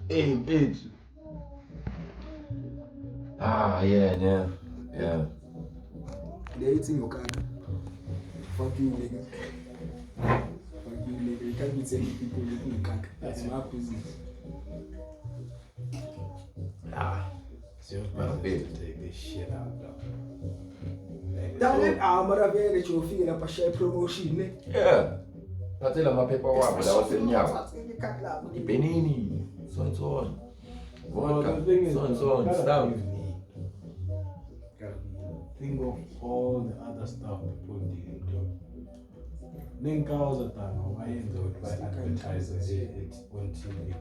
Hey, bitch. Yeah. They're eating your card. Fuck you, nigga. Fuck you, nigga. You can't be telling people eating your card. That's my business. It's your business to take this shit out, though. Damn it, I'm gonna be that you're feeling up a share promotion, nigga. Yeah. Patela maphepha wabo lawa semnyama. Ipenini. So and so on. Vodka. The thing is, So and so on. Stuff. Think of all the other stuff people didn't do. Then cows at time, why don't buy advertisers on TV?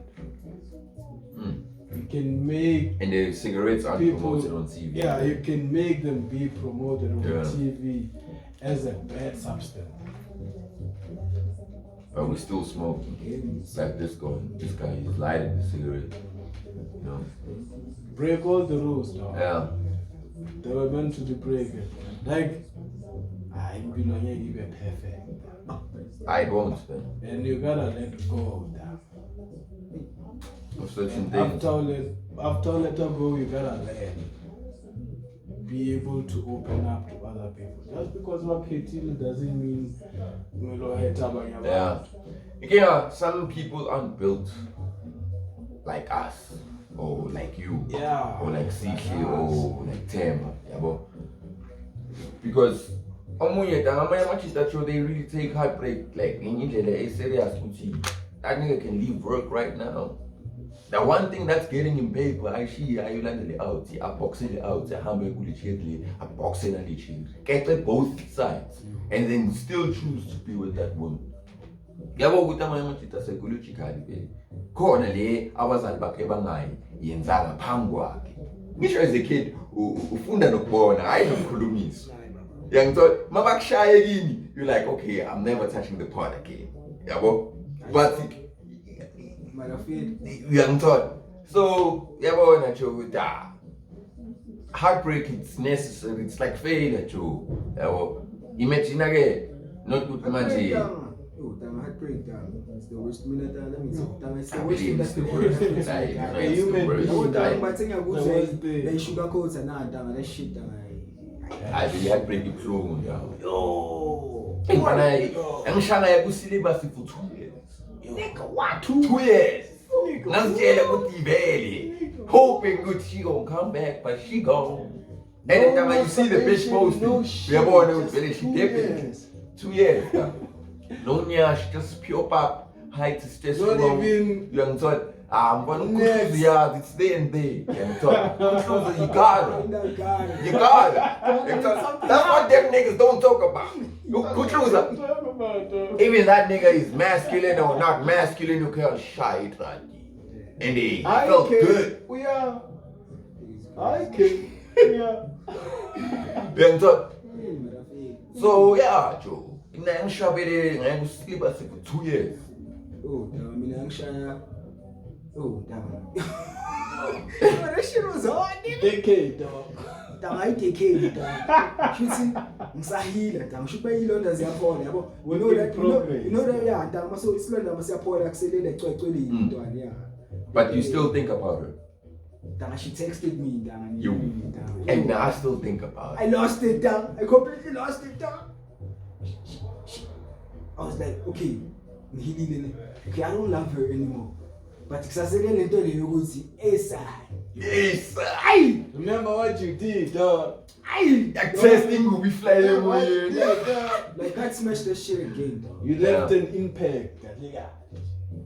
You can make And the cigarettes are people promoted on TV. Yeah, you can make them be promoted on Yeah. TV as a bad substance. But we still smoking. Like this guy, he's lighting the cigarette. You know? Break all the rules, dog. Yeah. They were meant to be broken. Like, I'm gonna hear you be perfect. I won't, man. And you gotta let go of that. Of certain things. After let go, you gotta learn. Be able to open up to other people. Just because what Ketil doesn't mean Yeah. Yeah, some people aren't built like us. Or like you. Yeah. Or like CK or like Tema. Yeah, but because they really take heartbreak like in serious. That nigga can leave work right now. The one thing that's getting in paper, I land it out, I box it out, I box it, get both sides, and then still choose to be with that woman. Yabo ukuthi amachita psychologically khona le abazali bakhe bangayi yenzanga phambi kwakhe. Ngisho as a kid ufunda nokubona hayi nokukhulumisa. Yangithola mabakushaye kini, you're like, okay, I'm never touching the pot again. Yabo, but yangithola. So yabona nje da heartbreak, it's necessary, it's like failure Joe. Yabo, imagine again, not good manje. Damn, heartbreak, damn. It's the worst minute. Let me say, damn, it's the I worst believe thing. it's That's the the worst. worst. It's Like, like, it's human the worst. oh, damn, Like, but thing I go The say, worst thing. they sugar coats and nah, damn, that shit, damn. I really heartbreak it through. Yo. Hey, man, I'm shana ya kusyllabus for 2 years. Nigga, what? 2 years. Nasitshela ukuthi ivele. Hoping good she gonna come back, but she gone. And every time you see the bitch posting, we are born with vele she dipping. 2 years. No nyash, just pure pop, high testosterone. Not even. Young thought, I'm gonna close yeah, it's there and there. Young thought, you got it. You got it. That's what them niggas don't talk about. Even that nigga is masculine or not masculine, you can't shy it, right? And he felt good. We are. I can. Yeah. Young thought. So yeah, Joe. I'm shabby, I'm sleep for 2 years. Oh, damn, I mean, I'm shy. Oh, damn. That shit was hard, nigga. Decade, dog. Damn, I take care, damn. Shooting, I'm sahila, damn. Shoot by Elon as your phone, yeah. We know that, you know that, yeah, damn. So it's not that I'm your phone, accelerate, yeah. But you still think about her. Damn, she texted me, damn. You. And I still think about I her. lost it, damn. I completely lost it, damn. I was like, okay, I don't love her anymore. But Yes. Remember what you did, dog. That testing will be flying away. Like, can't smash that shit again, dog. You left an impact. Nigga.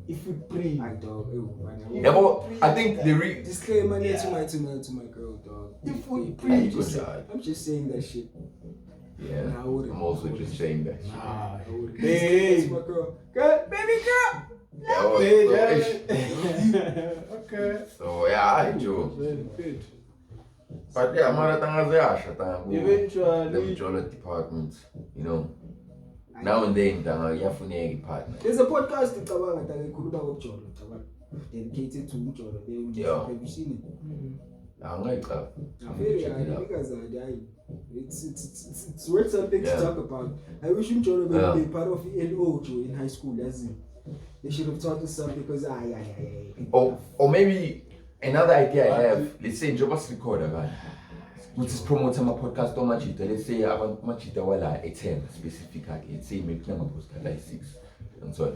If you pray. I dog. Yeah, but I think the disclaimer to my girl, dog. If we I'm pray, just saying that shit. Yeah. Nah, I wouldn't. I'm also just saying that. Nah. I wouldn't. Hey. That's my girl. Girl, baby girl. Okay. So yeah, I do. Very good. But yeah, Maratanga Zayasha, the Eventually, Jola department, you know. Now and then, Yafune partner. There's a podcast in Tabanga that I could have dedicated to Jolo. Yeah. Have you seen it? I'm like that. Very because it's worth something Yeah. to talk about. I wish him Jolo Yeah. would be part of LO in high school, as in. They should have taught us something because Or maybe another idea I have, let's say Jobas recorder, right? Which is promoting my podcast on Machita. Let's say I want Machita wala a 10 specifically. Let's say make my podcast like 6. And so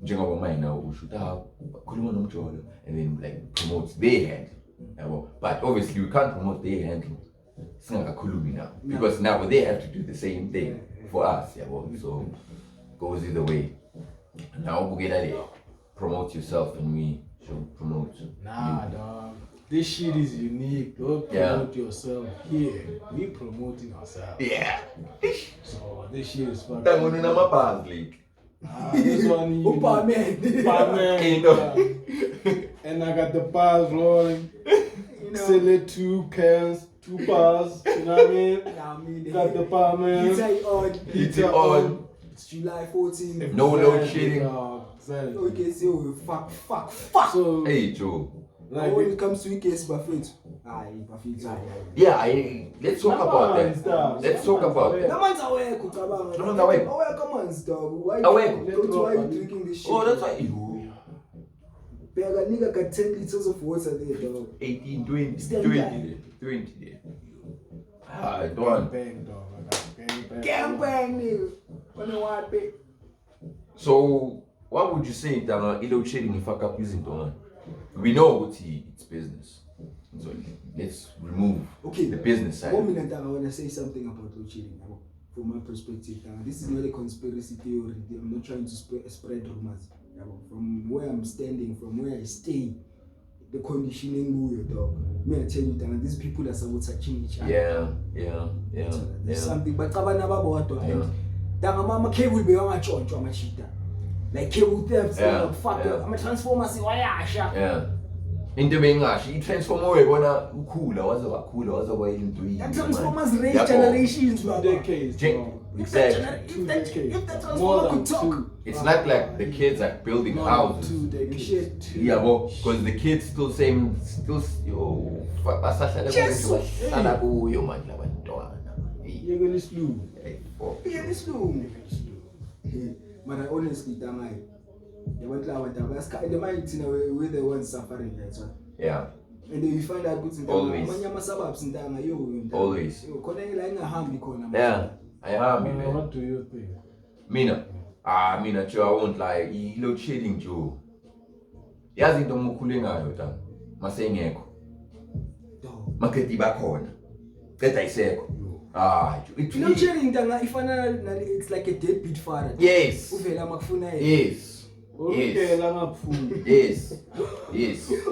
njengoba mine now we should have khuluma nomjolo and then like promote their handle. But obviously we can't promote their handle. Singakakhulumi now. Because now they have to do the same thing for us. So goes either way. Now we promote yourself and we should promote nah, you. dog. This shit is unique. Don't promote yourself here. We promoting ourselves. Yeah. So this shit is fucking. That one in my past league. This one you You know. And I got the bars rolling. Sell it 2 cans, 2 bars. You know what I mean? Got the bar man. It's It's on. It's July 14th. No load shedding. Okay, so fuck. So Hey Joe. like When it comes to weekends, Buffett. Yeah, let's talk about Come on, that. Let's talk about The that. man's awake, Kukabanga. No, no, awake. Come on, dog. Why Awake. why are you drinking this shit? Oh, that's why you. Bega nigga got 10 liters of water there, dog. 18, 20, Still 20 there. Ah, don't. bang, dog. I got Gangbang, nigga. Wanna what, babe? So, what would you say that ilo trading if I kept using Don? We know it's business. So let's remove the business side. 1 minute, I want to say something about load shedding. From my perspective, this is not a conspiracy theory. I'm not trying to spread rumors. From where I'm standing, from where I stay, the conditioning, dog. May I tell you that these people are supposed to touching each other. Yeah. There's something, but Mama cable be on a church or machita. Like cable thefts, I'm a transformer, see why I shot. Yeah. Into being she transform away when cooler was a way into it. And transformers raise generations, two Baba. decades, dog. Exactly. If that More transformer than could talk. 2. It's not like the kids are building houses. 2 decades. Shit. Yeah, because the kids still yo, basasala kuyo manje labantwana. You're gonna slew. Yeah, this room. But I honestly, Damai, they went out and the mind, we're the ones suffering. That's what. Yeah. And then you find out good in Always. Always. Yeah, I am, man. What do you think? Mina, Joe, I won't lie. Load shedding, Joe. Yazi into mukhule ngayo ta. Masengekho. Market bakhona. Qeda isekho. Load shedding, it's like a deadbeat father. Yes. Uvela makufuna yena. Yes. Okay, ngaphume. Yes.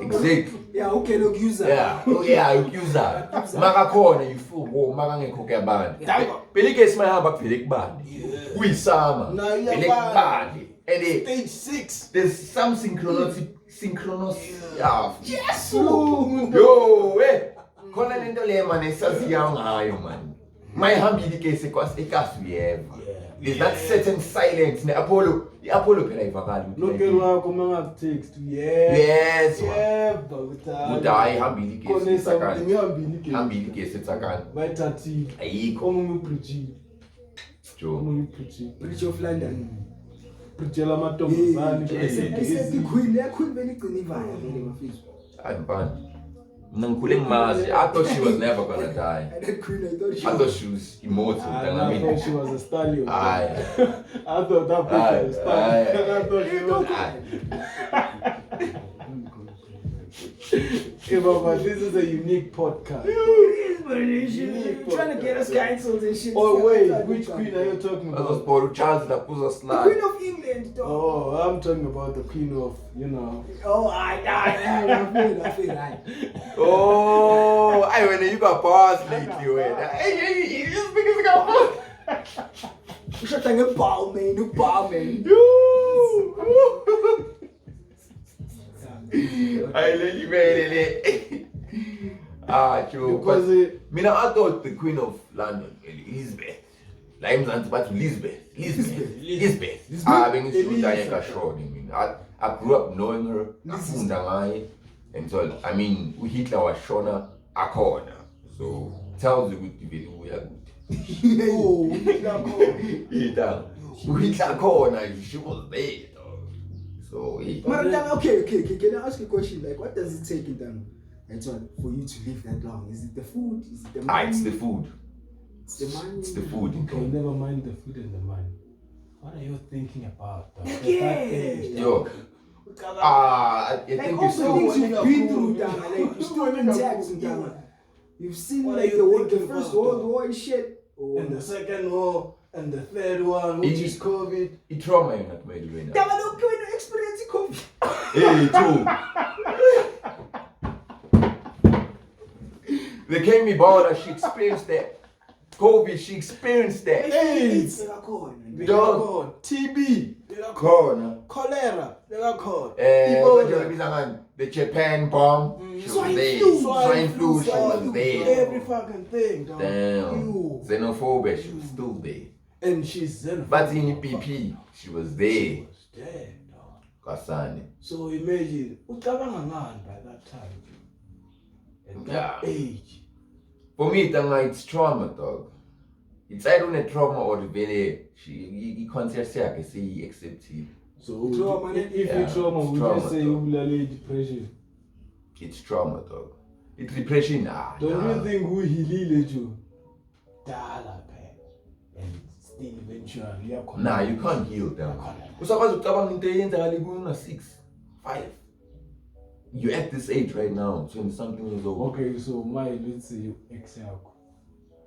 Exactly. Yeah, okay, look user. User. Makakhona ifubo makangekho kuyabantu. Phela ke simahamba kuphela kubandi. Kuyisama. Kubandi. And Stage 6. there's some synchronous. Yes. Yo, khona lento le man esaziya ngayo man. Mayihambile ke sekasuyeva. There's that certain silence. The Apollo phela ivakali. Lokelo wakho mangakutext. Yes. Udai Hambili ke Kone setsakana. something hambili ke. Hambili ke setsakana. Bayithathile. Ayikho. Omunye upreaching. Joe. Omunye upreaching. Bridge of London. Preachela amantombazane. I said the queen very clever vele mafethu. Ayibani. Mina ngikhule ngimazi. I thought she was never gonna die. And that queen, I thought she was immortal. I thought she was a stallion. Aye. I thought that bitch was a stallion. I thought she was. Okay, Baba, this is a unique podcast. Trying to get us cancelled and shit. Oh wait, which queen are you talking That's about? for Charles that puts us The like. Queen of England. different, dog. Oh, I'm talking about the queen of, you know. Oh, I feel right. Oh, I when you got bars lately, wait. Hey, you speak as a guy. You should think about me, no barman. I let you made it. Ah, true. Because I thought the Queen of London, Elizabeth. Like I'm about Elizabeth. I grew up knowing her. And so, I mean, Hitler was Shona Akona. So, tells you good we are good. Oh, Hitler Akona, she was there. So, okay. Can I ask you a question? Like, what does it take in them? And so, for you to live that long? Is it the food? Is it the money? it's the food. It's the money. It's the food. Okay, never mind the food and the money. What are you thinking about? Yo. I think like all it's the so. things you've been through, Dama. Like, you're still in tax, Dama. You've seen What like are you the thinking First about, World War and shit. And the second war, and the third one, which is COVID. It trauma you not made right now. Dama, don't go into experience COVID. Hey, too. They came me border, she experienced that. COVID, she experienced that. AIDS, Dog. TB, Corona. cholera, The Japan bomb, she was Swine there. flu. Swine flu, she was there. every fucking thing, dog. Damn. Ew. Xenophobia, she was still there. And she's xenophobic. But in PP, she was there. She was dead, dog. Kasane. So imagine, ucabanga ngani by that time? At that age. For me, it's trauma, dog. It's either a trauma or the very she conscious yakhe see accepted. So Trauma, if yeah, you trauma, it's we trauma, just say dog. you depression. It's trauma, dog. It's depression. Don't you think who healed you? Dala, and still eventually Nah, you can't heal them. Usakwazi ucabanga into eyenzakala kuna 6, 5. You're at this age right now, 20 something years old. Okay, so let's say you ex yakho.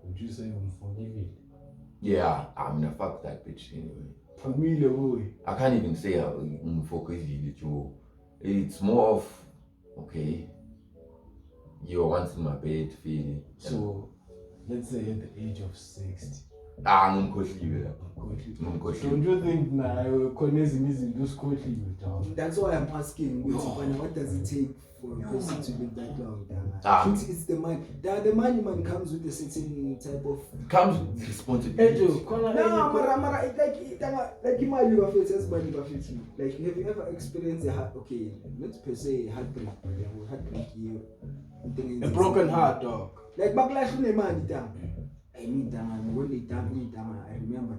Would you say I'm forgiving? Yeah, I'm gonna fuck that bitch anyway. Familiar boy. I can't even say I'm focusing you. It's more of okay. You're once in my bed, feeling. So let's say at the age of 60. I'm ngumkhohliwe. Don't you think That's why I'm asking, what does it take for a person to live that long? It's the money. The money man comes with a certain type of. Comes with responsibility. Like imagine you have money buffet. Like, have you ever experienced not per se heartbreak, heartbreak here. a broken heart, dog. Like backlash in money down. I mean, when they done me, I remember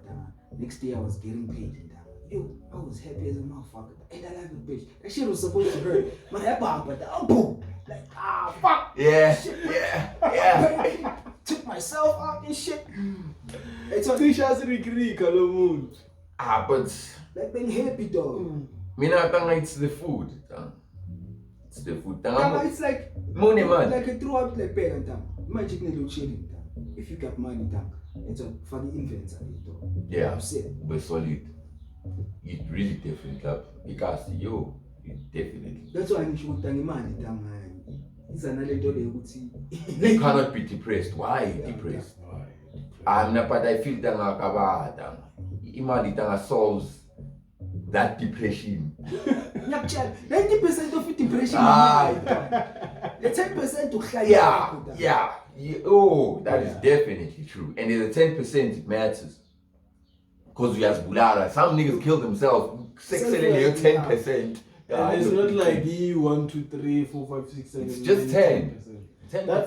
next day I was getting paid. Yo, I was happy as a motherfucker. And I like a bitch. That shit was supposed to hurt. My head but boom. Like, fuck. Yeah, shit. yeah. Took myself out and shit. It's But like being happy, dog. It's the food. It's the food. It's like Money, man. Like a throughout like pay and imagine no chilling. If you got money, it's a funny influence. Yeah, upset. but solid. It really different up. Because you definitely. That's why I'm sure money. It's another You cannot be depressed. Why depressed? I'm not, but I feel that Imali solves that depression. 90% of it depression. The 10% to high. Yeah. Oh, that is definitely true. And the 10% it matters. Because we as Bulala, some niggas kill themselves. 10%. And it's not like 1, 2, 3, 4, 5, 6, 7. It's just 10. 10%. That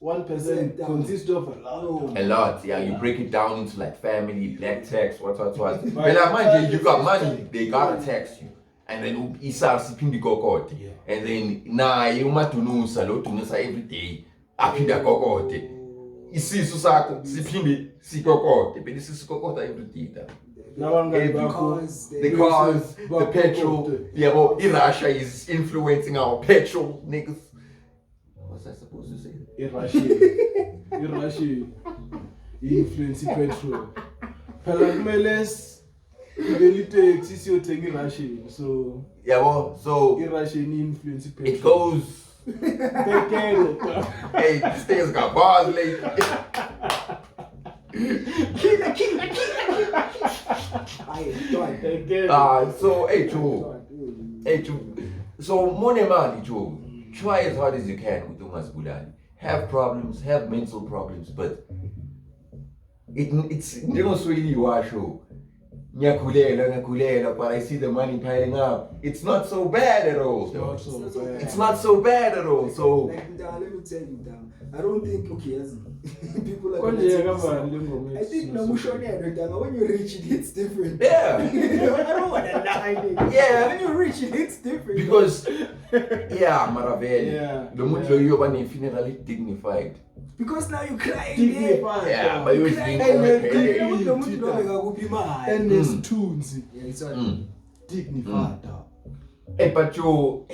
1% consists of a lot. A lot, yeah. You break it down into like family, black tax, what. But like, mind you got money, they gotta tax you. And then Isa sipindi kokote. And then you matunusa lo tunusa every day. Apinda kokote. Isisu sakho siphinde sikokote. But this is kokota every day. Because the cars, the petrol, Russia is influencing our petrol, niggas. What's I supposed to say? Russia influence petrol. Pelammeles Vele iteksi siyothenga iRussian. So Yabo, so iRussian influence it goes. Tekele. Hey, this thing's got bars late. So hey Joe. Hey Joe. So Monemali Joe. Try as hard as you can with Umas Bulani. Have problems, have mental problems, but it's really you are show. Nyakulela, but I see the money piling up. It's not so bad at all. It's not so bad at all. So like, let me tell you, I don't think as people are I think when you reach it, it's different. Yeah. I don't want to lie. Yeah. When you reach it, it's different. Because Maravel, Yeah. the Mutlo Yoban funeral dignified. Because now you crying. Dignified. Yeah, but you was crying. And there's tunes. Yeah, it's all Dignified. Hey, but you,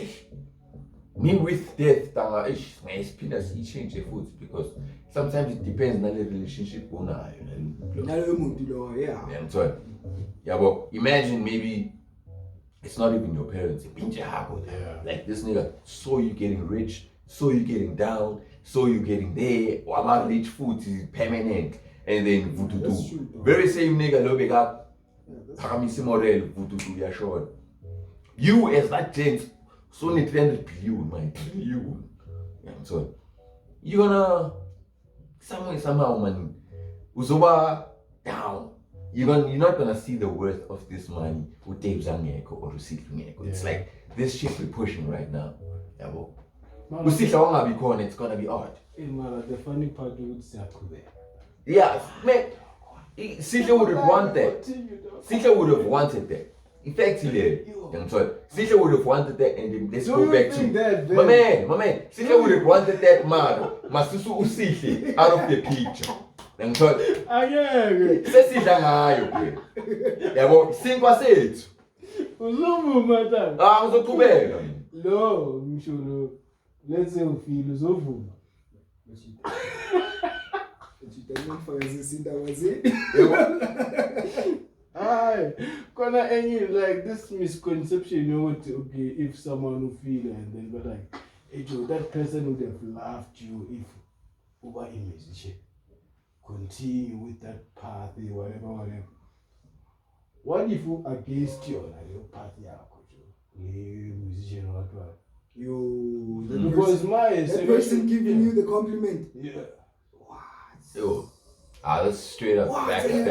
me with death, my experience he change the food because sometimes it depends on the relationship. Yeah. Yeah, but imagine maybe it's not even your parents. Like this nigga saw you getting rich, saw you getting down, saw you getting there. Or about rich food is permanent, and then voodoo. Very same nigga, no big up. Paramisi Morel, voodoo, yeah, sure. You as that gent, so need 300 billion, man, billion. Yeah, so you're gonna somehow, man, uzoba down. You're not gonna see the worth of this money with Dave Zangeko or Usitlungeko. It's like this shit we're pushing right now. Yeah, well. It's gonna be odd. The funny part is Sakube. Yeah, man. Sitla would have wanted that. Sitla would have wanted that. Effectively. Sitla would have wanted that, and then let's go back to my man. Sitla would have wanted that man. Masusu Usitle out of the picture. Sesidla ngayo phela. Yabo, sinkwa sethu. Uzovuma mntana. Ngizoqhubeka. Lo, ngisho lo. Let's say ufile uzovuma. Aye, kona any like this misconception, you know, okay, if someone who feel and then but like, hey Joe, that person would have loved you if over a musician. Continue with that path, whatever. What if you against you like your path, musician or what? Because that person giving you the compliment. Yeah. What? Yo. That's straight up What? backstab.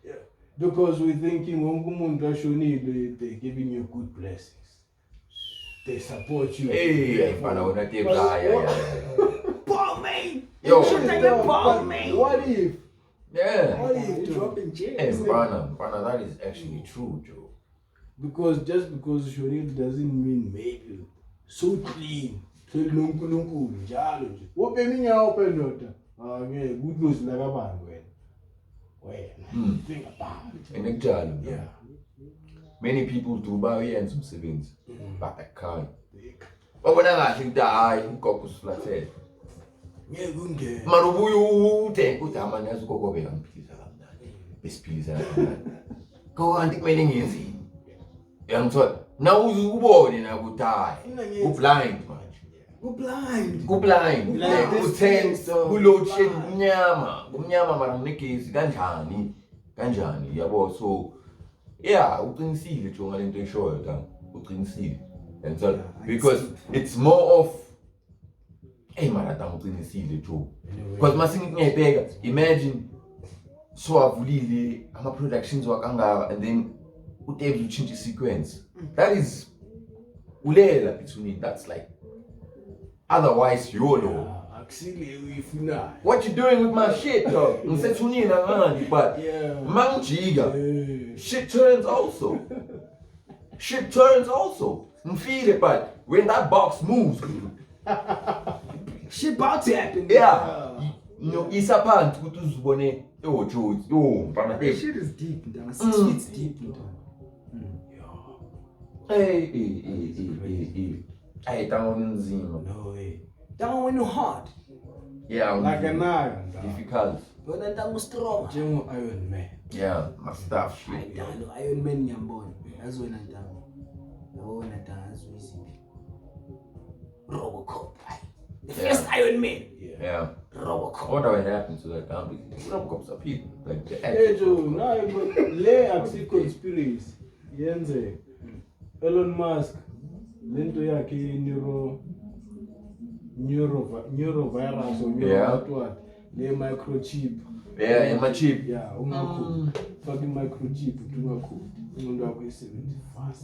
Yeah. Because we're thinking they're giving you good blessings. They support you. Hey, Ball man! Yo. What if? Yeah. What if you're dropping gems? Hey, Brana, that is actually true, Joe. Because just because Shonil doesn't mean maybe so clean. So njalo nje. Opening open daughter. Good news like abantu wena. Think about it. Yeah. Many people do buy and some savings, but I can't. But when I think that I go flathead. Yeah, good. Marubu take good time and as go over and please. Go on, take many years. Young son, now you born in a good die. Go blind, man. Go blind. Like this tense, go load shit, Gunyama, Maraniki, Ganjani, yabo. So, yeah, we can see the children into show down. We can see. And so, because it's more of, hey, man, we can see the truth. Because my singing is bigger. Imagine, so I've really, I'm a productions work and then we able to change the sequence. That is, ulela between that's like, otherwise, YOLO. What you doing with my shit, though? But man, shit turns also. Shit turns also. Feel it, but when that box moves, shit about to happen. Yeah. You know, it's a pan to uzbone. Yo, Joe, yo, shit is deep, 6 feet deep. Hey, down in Zima. No way. Down when you're hard. Yeah, like an iron. difficult. Yona ntanga strong. Iron Man. Yeah, my stuff shit. Ayidalo Iron Man ngiyambona. Yazi wena ntanga. Yona ntanga azwiziphi. Robocop. The first Iron Man. Yeah. Robocop. What would happen to that guy? Robocops are people. Like the Hey actual Joe, Robocop. now le akusi conspiracy. Yenze. Elon Musk lento yakhe neurovirus or what le microchip. Yeah, in my chip. Yeah, ungakho fucking microchip ungakho umuntu wakho isebenza fast.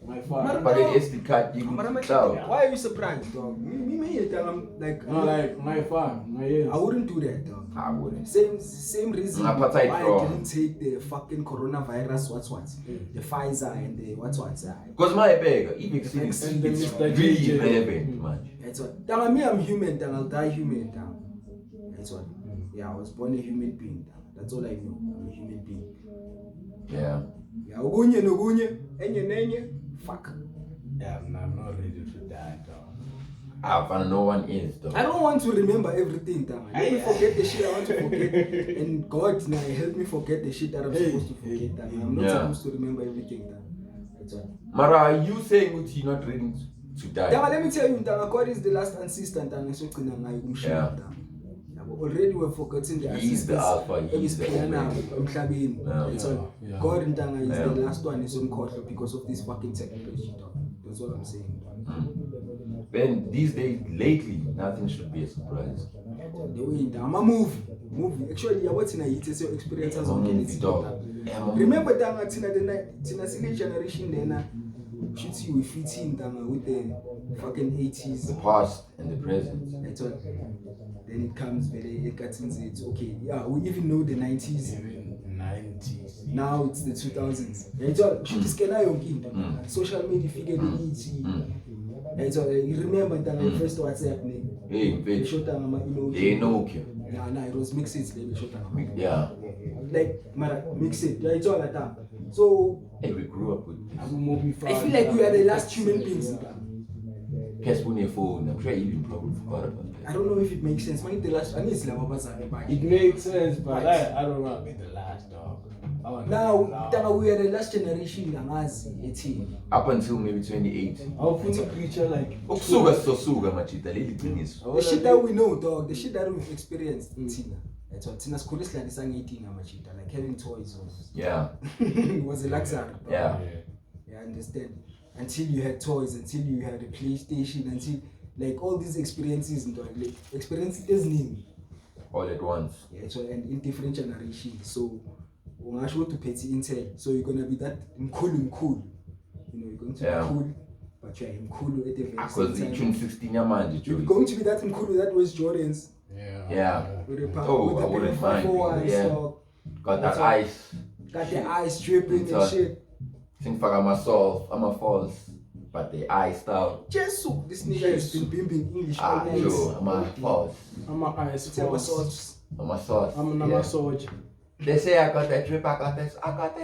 My father. But it is the cut you could tell. Why are you surprised, dog? Me, I'm like, No, like my farm, my yes. I wouldn't do that, dog. I wouldn't. Same reason why Appetite I for- didn't take the fucking coronavirus, the Pfizer and the what. Because my bag, even if it's And the Mr. really DJ. relevant, man. That's what. Dang, me, I'm human, dang, I'll die human, dang. That's what. Yeah, I was born a human being, dang. That's all I know. I'm a human being. Yeah. Yeah, ogunye, enye, fuck. Yeah, I'm not ready to die, dog. I found no one is though. I don't want to remember everything, dang. Let me forget the shit I want to forget. And God now help me forget the shit that I'm supposed to forget, dang. I'm not Yeah. supposed to remember everything, dang. That's what. Mara, are you saying that you're not ready to die? Yeah, let me tell you, God is the last assistant and so Yeah. already we're forgetting the He's the alpha, he's the omega. Yeah. God in Tanga is Yeah. the last one is on court because of this fucking technology. That's what I'm saying. Then these days, lately, nothing should be a surprise. The way in Tanga, movie. Actually, yeah, what's in a hit is your experiences on Movie, dog. Remember Tanga, Tina silly generation then shoots you with 15 Tanga with the fucking 80s. The past and the present. That's what. Then it comes very it's okay. Yeah, we even know the 90s. Even 90s. Now it's the 2000s. It's all social media figure it's all you remember that the first WhatsApp name. Hey, They bitch. shot down They know you. Nah, it was mixed they shot down. Yeah. Like mix it. Yeah, it's all like that. So Hey, we grew up with this. I feel like we are the last human beings. Guess when your phone, I'm sure you even probably forgot about that. I don't know if it makes sense. Man, the last I mean it's It makes sense, but I don't want to be the last dog. I want to now be the last. Tanga, we are the last generation Namazi 18. Up until maybe 28. I'll put a picture like Okusuka sosuka machita leli qiniso. The shit that we know, dog, the shit that we've experienced in Tina. That's what Tina's coolest like sang 18 machita, like having toys was Yeah. was a luxury. Yeah. Yeah, I understand. Until you had toys, until you had a PlayStation, until like all these experiences and like experiences new. All at once. Yeah, so and in different generations. So when I show to petty intel, so you're gonna be that cool. You know, you're going to Yeah. be cool, but you're cool at the very Because same the time. tune 16 year man, You're going to be that cool that was Jordans. Yeah. With the Oh, I wouldn't mind. Yeah. Got that ice. Got the eyes dripping It's and all- shit. Think for myself, I'm a false, but the iced out. Jesus, this nigga has been bimbing English all night. Joe, I'm a false. I'm an ice Tell us force. I'm a sauce. I'm Yeah. a soldier. They say I got that drip, I got that sauce. I got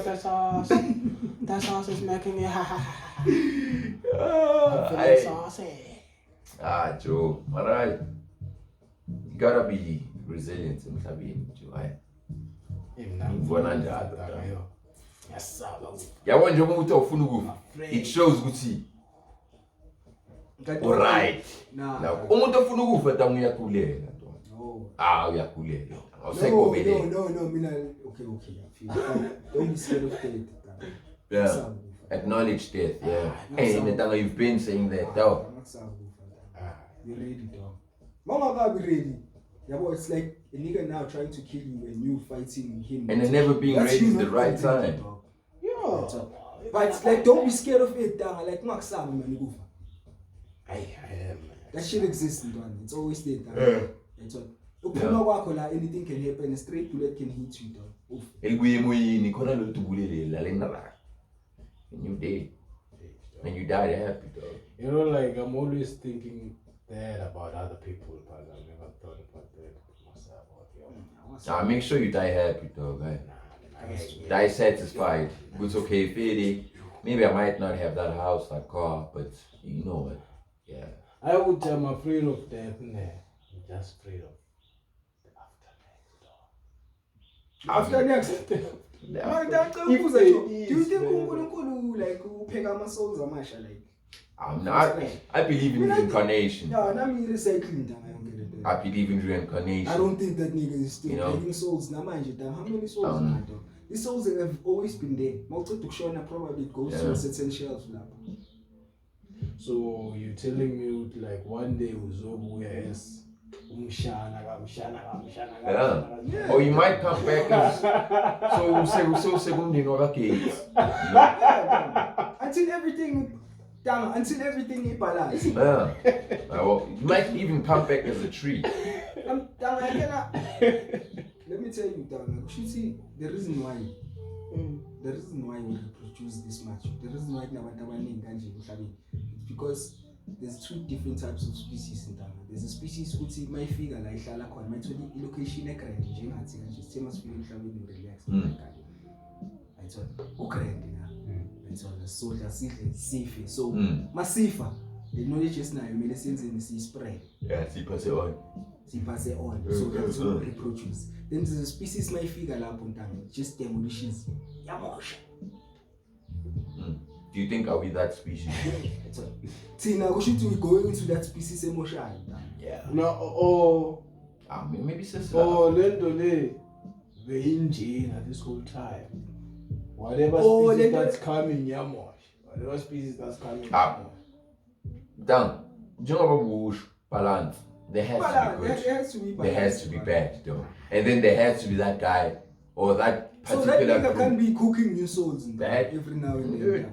the sauce. That sauce is making me ha ha ha. Hey. Saucy. Joe, alright. You gotta be resilient, Mhlabeni, Joe. Ngibona njalo. Yabona nje umuntu ofuna ukufa. It shows ukuthi alright. Nah. Now, umuntu ofuna ukufa tanga uyakulela. No. Uyakulela. Awusekubele. No, mina okay, I feel. Don't be scared of death. Yeah. Acknowledge death, yeah. Hey, Netanga, you've been saying that, though. You're ready, dog. Mama be ready. Yeah, but it's like a nigga now trying to kill you and you fighting him. And then never being That's ready you is the not right ready, time. dog. Yeah. That's all. But it's like, don't be scared of it, dog. Like, Max Sam, man, you go. I am. That shit exists, dog. It's always there, dog. Yeah. That's all. Anything can happen. A straight bullet can hit you, dog. Oof. Elibuye emoyeni khona lo tubulele la lendaba. And you dead. And you died happy, dog. You know, like I'm always thinking that about other people, but I never thought about that myself. Make sure you die happy, dog. Die satisfied. It's okay, Fede. Maybe I might not have that house, that car, but you know what? Yeah. I would say I'm afraid of death. just afraid of the afterlife. After next. If Do you there think is, uNkulunkulu like upheka ama-souls amasha like? I believe in reincarnation. Yeah, nami recycling ntanga yonke lento. I believe in reincarnation. I don't think that nigga is still You know? making souls namanje ntanga. How many souls nato? These souls have always been there. Mawuceda ukushona probably it goes to a certain shelf lapho. So you're telling me with like one day uzobuya as umshana. Yeah. Or you might come back as so seconding or gates. Until everything is balanced. Yeah. Well, you might even come back as a tree. Let me tell you, Dana, you see the reason why we reproduce this much, the reason why it's because there's two different types of species in Dana. There's a species which might figure like Shalakon, might be location a grand just same as feeling traveling relaxed. I thought, okay, and so the soldier safe. So, Masifa, the knowledge is now, medicines in the sea spread. Yeah, see, pass it on. So that's what reproduce. Then there's a species my figure up on time, just demolitions. Do you think are we that species? See now we should go into that species emotion. Yeah. No, maybe sister. Lendole, the engine at this whole time. Whatever species that's coming, Yamosh. Whatever species that's coming, Yamosh. Down. Jungle balance. There has to be good. There has to be bad, though. And then there has to be that guy or that particular. So that nigga can be cooking new souls in that every now and then.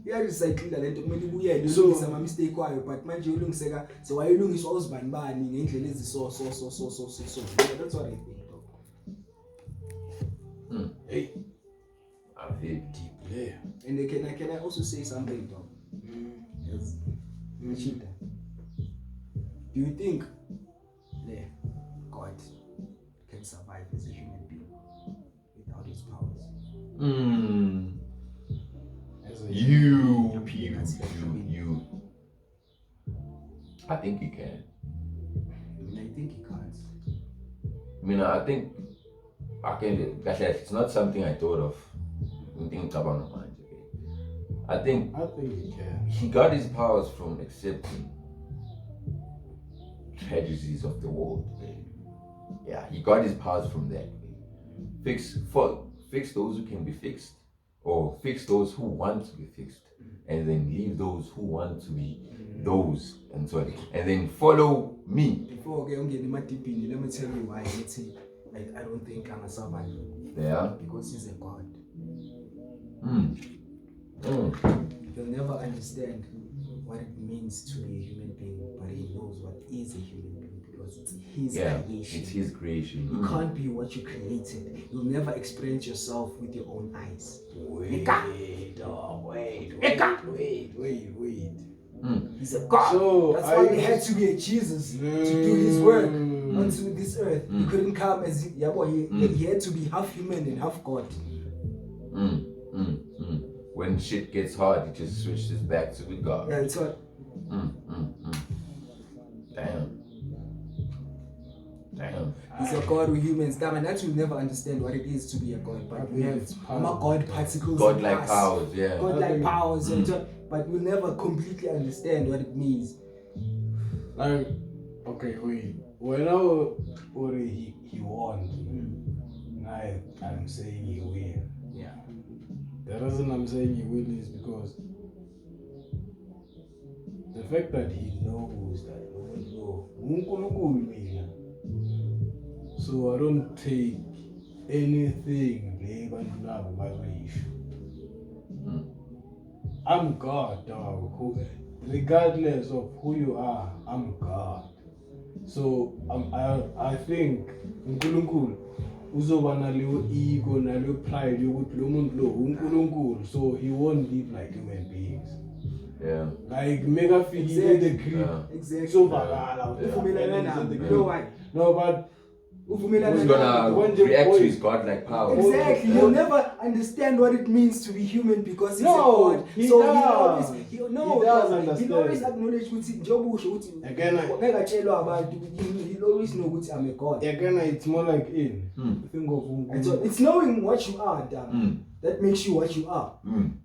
Yeah, recycling the lento kumele ibuye ilungisa ama mistake kwayo, but manje uyilungiseka so wayilungiswa uzibani ngendlela eziso so. That's what I think. Hey, I feel deep there. And can I also say something, though? Yes. Machita. Do you think God can survive as a human being without his powers? You. I think he can. I think he can't. I think it's not something I thought of. I think he can. He got his powers from accepting tragedies of the world. Yeah, he got his powers from that. Fix those who can be fixed, or fix those who want to be fixed, and then leave those who want to be those, and so on. And then follow me. Before we get in my deep in, let me tell you why. I don't think I'm a survivor. Yeah. Because he's a God. He'll never understand what it means to be a human being, but he knows what is a human being because it's his creation. It's his creation. You can't be what you created. You'll never experience yourself with your own eyes. Wait. He's a God. So that's why he had to be a Jesus to do his work onto this earth. He couldn't come as he had to be half human and half God. When shit gets hard, he just switches back to with God. Yeah, it's what. Damn. He's a God with humans. Damn, and that you'll never understand what it is to be a God. But we have God particles. God-like powers, yeah. God-like powers, but we'll never completely understand what it means. Like, okay, wait. When he won, I'm saying he will. Yeah. The reason I'm saying he will is because the fact that he knows that so I don't take anything I'm God, dog. Regardless of who you are, I'm God. So I think uNkulunkulu uzoba naleyo ego naleyo pride yokuthi lo muntu lo uNkulunkulu, so he won't live like human beings. Yeah. Like mega figure the grip. Exactly. So bagala. No, but Uvumelana Who's nami. gonna react to his godlike power? Exactly, you'll never understand what it means to be human because he's No, a god. he So does. he'll does he'll understand. always acknowledge ukuthi njengoba usho ukuthi Again, ngekatshelwa abantu he'll always know ukuthi I'm a god. Again, it's more like in. Think of And so it's knowing what you are, Mm. that makes you what you are.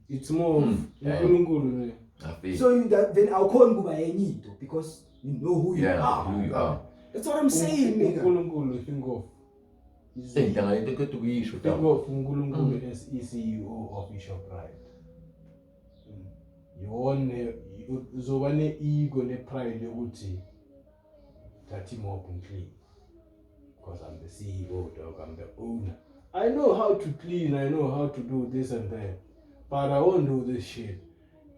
it's more of Yeah. uNkulunkulu. I feel. So then awukhoni kuba yenye into because you know who you Yeah, are. who you are. That's what I'm saying, nigga. uNkulunkulu, think of. Hey, danga into kodwa kuyisho Think danga. of uNkulunkulu as CEO of iShoprite. Yona uzoba ne-ego ne-pride yokuthi that mob clean because I'm the CEO, dog, I'm the owner. I know how to clean, I know how to do this and that, but I won't do this shit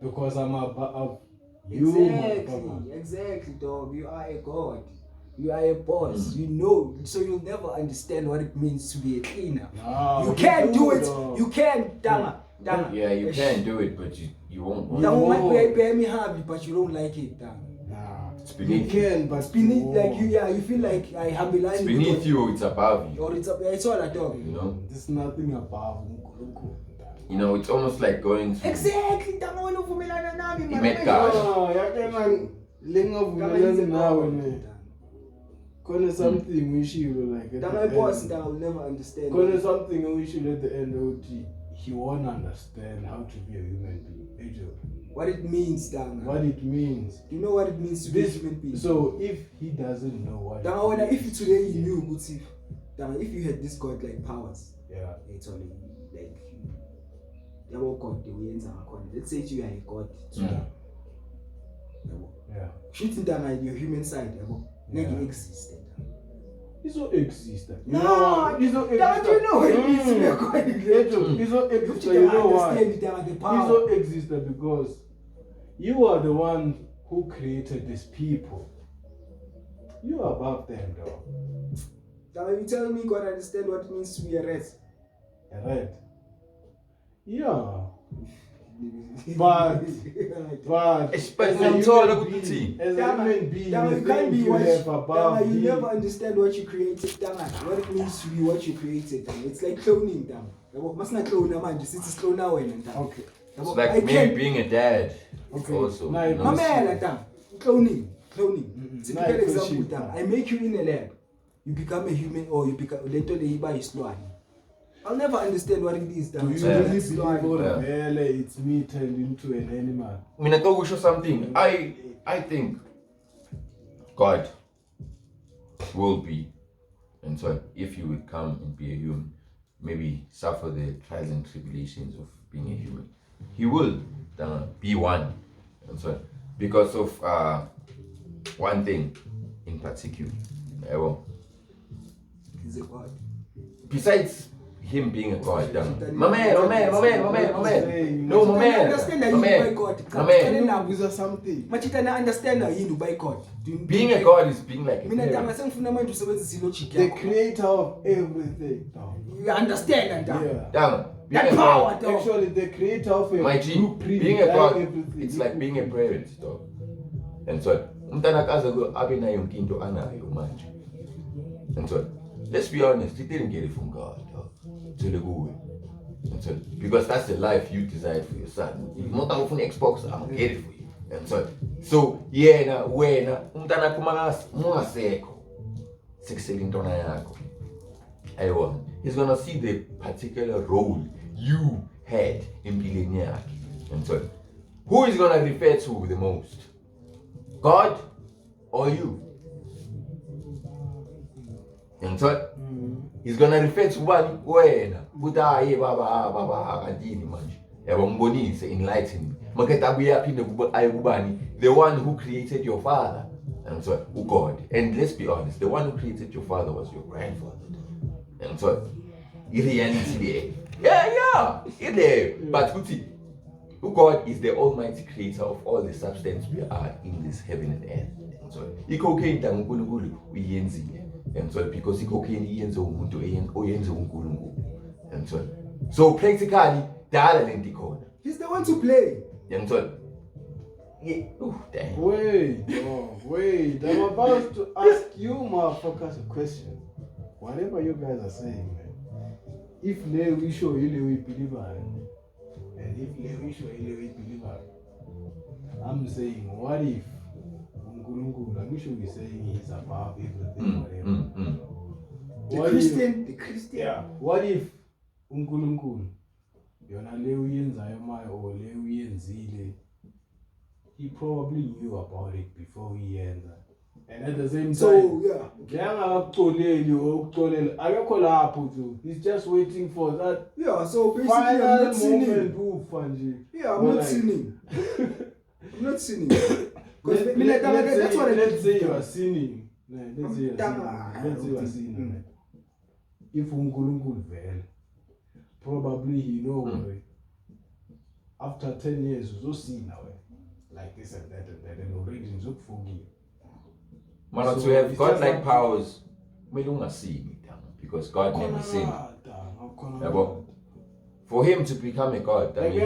because I'm above you, motherfucker. Exactly, dog. You are a god. You are a boss. You know, so you'll never understand what it means to be a cleaner. No, You can't do it. dog. You can't, danga. Yeah, you can do it, but you won't want Danga it. might pay me heavy, but you don't like it, danga. Nah, It's you beneath you. can, but It's beneath, like you, yeah. You feel like I have It's beneath you, it's above you. or it's all a dog. You know? there's nothing above uNkulunkulu. You know, it's almost like going to Exactly, danga wena uvumelana nami, You met God. Ah, yakena lengavumelani nawe ne. Kone something uyishilo like. at Danga the a boss, end. danga will never understand. Kone something uyishilo at the end ukuthi he won't understand how to be a human being. Angel. What it means, danga. What it means. Do you know what it means to be a This, human being? so if he doesn't know what Danga wena, if today you knew ukuthi, danga, if you had this godlike powers, yeah. it's only like yabo god uyenza ngakhona. Let's say you are a god today. Yabo. Yeah. Shooting down at your human side, yabo. Yeah. Nigga existed. He's not existent. You No, know what? He's not Don't you know what it means to be a god? Angel, he's not You existent. You know why? understand down the He's power. not existent because you are the one who created these people. You are above them, though. Now you tell me God understand what it means to be a rat. Right? Yeah. But Especially as a ngiyamthola human ukuthi being, uthini. as a human being, Dama, the you can't thing be you what have above Dama, you him. never understand what you created, Dama. What it means to be what you created, Dama. It's like cloning, Dama. Yabo, must not clone manje, since clone now and Dama. Okay. It's Yabo, like I maybe can't- being a dad. Okay. Also. Now you you know? must- Mamela, Dama. Cloning. Typical Now I example, appreciate Dama. that. I make you in a lab. You become a human or you become later they buy slide. I'll never understand what it is, Do Dama. you So Yeah. really that's believe slide. or Yeah. really it's me turned into an animal? Mina kusho something. I think God will be, and so if you would come and be a human, maybe suffer the trials and tribulations of being a human, He will be one, and so because of one thing in particular. Well, He's a god. besides him being a god, my man. Saying, No, my man. Understand My that you by man. God. My man. Now, Is there something? machita na understand that you by God. Being a god is being like a Mina parent. dama sengifuna manje usebenzise logic The yakho. creator of everything. No. You understand that? Yeah. Damn, being That a power, god, dog. Actually, the creator of a my G, blueprint, being a like god, everything. it's like being a parent, dog. And so, umntana kaze abe nayo yonke into anayo manje. And so, let's be honest, he didn't get it from God, dog. Tell kuwe. And so, because that's the life you desired for your son. You want to phone Xbox, I'm gonna get it for you. And so yena wena umntana akho mungasekho sikusela intona yakho. Aywa, he's gonna see the particular role you had in empilweni yakhe. And so, who is gonna refer to the most? God or you? And so, he's gonna refer to one wena. Buta ye baba kantini manje. Yabo ngibonise, enlighten me. Maketa abuye aphinde aye kubani? The one who created your father. And so, God. And let's be honest, the one who created your father was your grandfather. And so, in reality there. Yeah, in there. But God is the almighty creator of all the substance we are in this heaven and earth. And so, ikoke into uNkulunkulu uyenzile. And so, because ikoke iyenze umuntu oyenze uNkulunkulu. And so practically dala lento ikhona. He's the one to play. And so, yeah, damn. Wait, I'm about to ask you, motherfuckers, a question. whatever you guys are saying, man, if Leo Isho Ile believer, and if Leo Isho Ile believer, I'm saying, what if Ngulungulu, I'm sure we're saying he's above everything, whatever. The Christian. Yeah. What if uNkulunkulu yona le uyenzayo manje or le uyenzile, he probably knew about it before he yenza, and at the same time, So yeah, ngiyangakakuxoleli ukuxolela akekho lapho too, he's just waiting for that yeah. So basically, I'm final not sinning. moment ufa nje. Yeah, I'm But not like, sinning. I'm not sinning. Because that's what I let's say you are sinning. Let's say you are Tanga. sinning. Let's say you are sinning. Man. If uNkulunkulu vele, probably he know after 10 years uzosina like this and that and already ngizokuforgive. Man, So to have it's God just like like- powers, we don't see it, because God never sinned. Yeah, but for him to become a God, I mean, he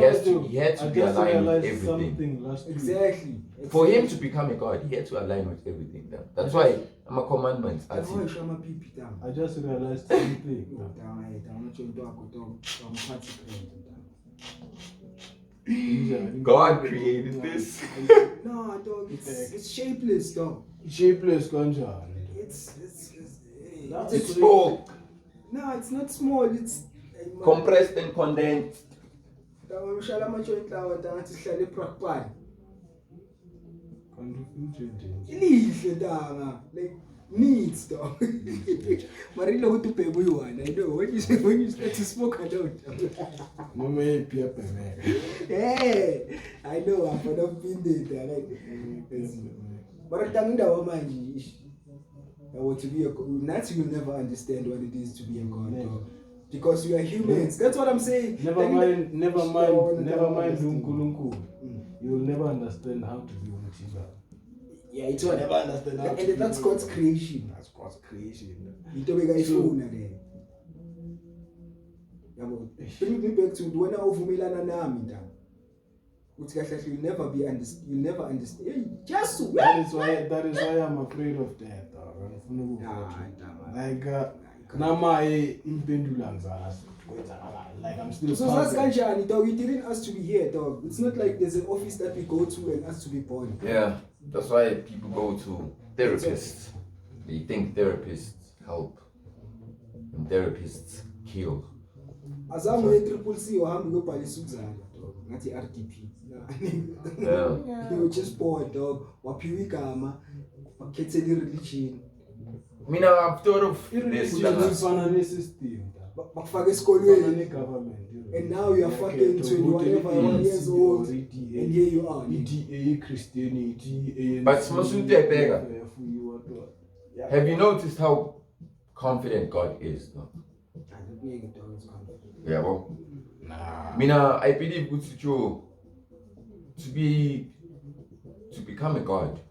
had to be aligned with everything. Exactly. For him to become a God, he had to align with everything. That's why I'm a commandment. That's why Shama Pipi down. I just realized something. God created this. No, dog, it's shapeless, dog. Shapeless conjure. It's small, No, it's not small. It's compressed and condensed. Lihle danga, like needs dog. Marina who to pay one. I know when you start to smoke a lot. No way, Pepe, man. Hey, I know I've not been there. Like, but I don't know I want to be a God. Naturally, you'll never understand what it is to be a God, dog. Because we are humans. That's what I'm saying. Never mind understand. Unkulunkulu. You'll never understand how to be Umchiba. Yeah, it's what Never understand how to and that's be God's creation. That's God's creation. Into bega ifuna le. Yabo. Bring me back to when uvumelana nami ndaba. Uthi kahle kahle you'll never understand. Hey, just That is why I'm afraid of death. Like Nama impendula ngizazi. Like I'm still so that's kanjani dog. You didn't ask to be here, dog. It's not like there's an office that we go to and ask to be born. Yeah, that's why people go to therapists. They think therapists help, and therapists kill. Azange uye-CCC uhambe uyobhalisa ukuzala dog. Ngathi RDP. Yeah. You were just born, dog. Waphiwa igama, wakhethela i-religion. Mina, I've thought of this. system. Bakufaka esikolweni. Government. And now you are fucking 21 years old. And here you are. Christianity. But have you noticed how confident God is? No? Yeah, well, Mina, I believe to become a God.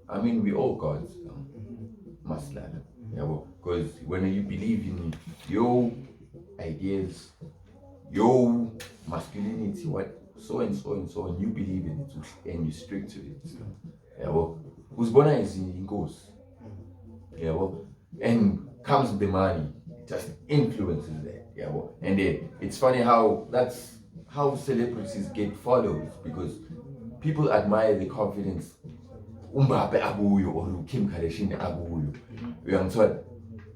I mean, we all gods. Maslala. Yeah, well, because when you believe in your ideas, your masculinity, what so and so and so, and you believe in it and you stick to it. Yeah, well, who's born is in goes. Yeah, well, and comes with the money, just influences that. Yeah, well, and then it's funny how that's how celebrities get followed, because people admire the confidence. Mbappe akuyo or Kim Kardashian akuyo. You understand?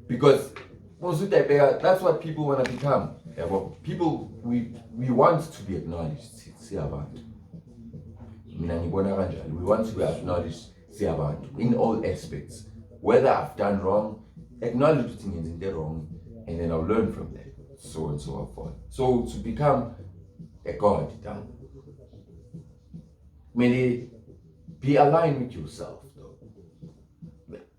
Because that's what people want to become. Yeah, well, people we want to be acknowledged. We want to be acknowledged in all aspects. Whether I've done wrong, acknowledge things in the wrong, and then I'll learn from that. So and so forth. So to become a God, may be aligned with yourself, though.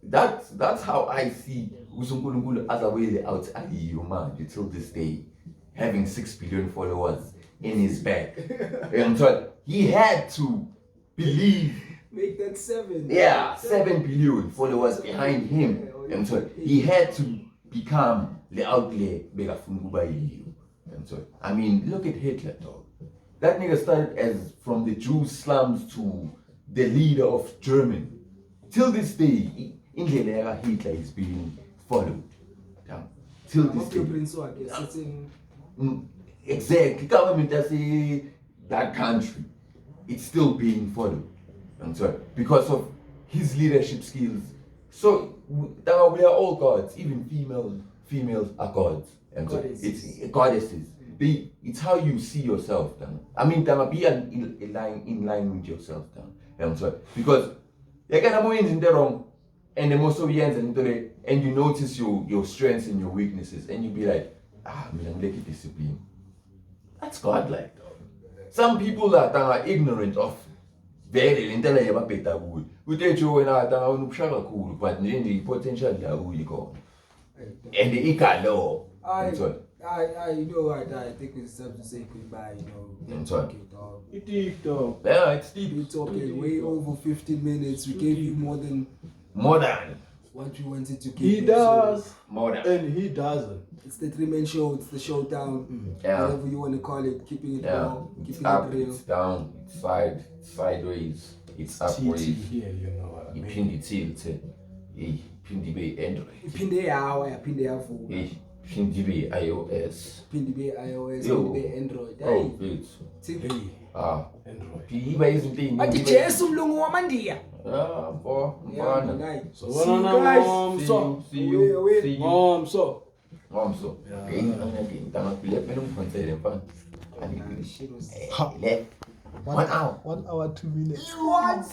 That's how I see uNkulunkulu as a way out man till this day, having 6 billion followers in his back. He had to believe. Make that 7. Yeah, 7 billion followers behind him. And so he had to become the outlay bega funguba yiyo. And so I mean, look at Hitler, dog. That nigga started as from the Jew slums to the leader of Germany. Till this day, Hitler is being followed. till this day. Ama-blueprints wakhe certain Exactly, government does say that country, it's still being followed. I'm sorry, because of his leadership skills. So we are all gods, even females are gods. And so it's goddesses. It's how you see yourself. I mean, be in line with yourself. I'm sorry, because you're gonna move in the wrong, and the most of the and you notice your strengths and your weaknesses, and you be like, I'm gonna make it discipline. That's godlike, though. Some people are ignorant of very intela yabapeta kuyo. Utecho wena tanga unubushaka kakhulu but nje potential yawo yikho. And ikalo. You know what? I think it's time to say goodbye. I'm sorry. TikTok. Yeah, it's deep. We're talking way over 15 minutes. We gave you more than what you wanted to give. He does. More than. And he doesn't. It's the 3-man show. It's the showdown. Whatever you want to call it. Keeping it raw. Keeping Up, it real. it's down, it's sideways, it's upways. Here, you know what I mean. Iphindi tilt. Iphindi be Android. Iphinde yawo yaphinde yavuka. Iphindi be iOS. Iphinde be iOS. Yo. Iphinde be Android. Oh, good. Hey, Android. Iba izinto Athi Jesu umlungu wamandiya. Mfana. Nice. So See what you on guys. See you. So. Momso. Shit was 1 hour. 1 hour, 2 minutes. What?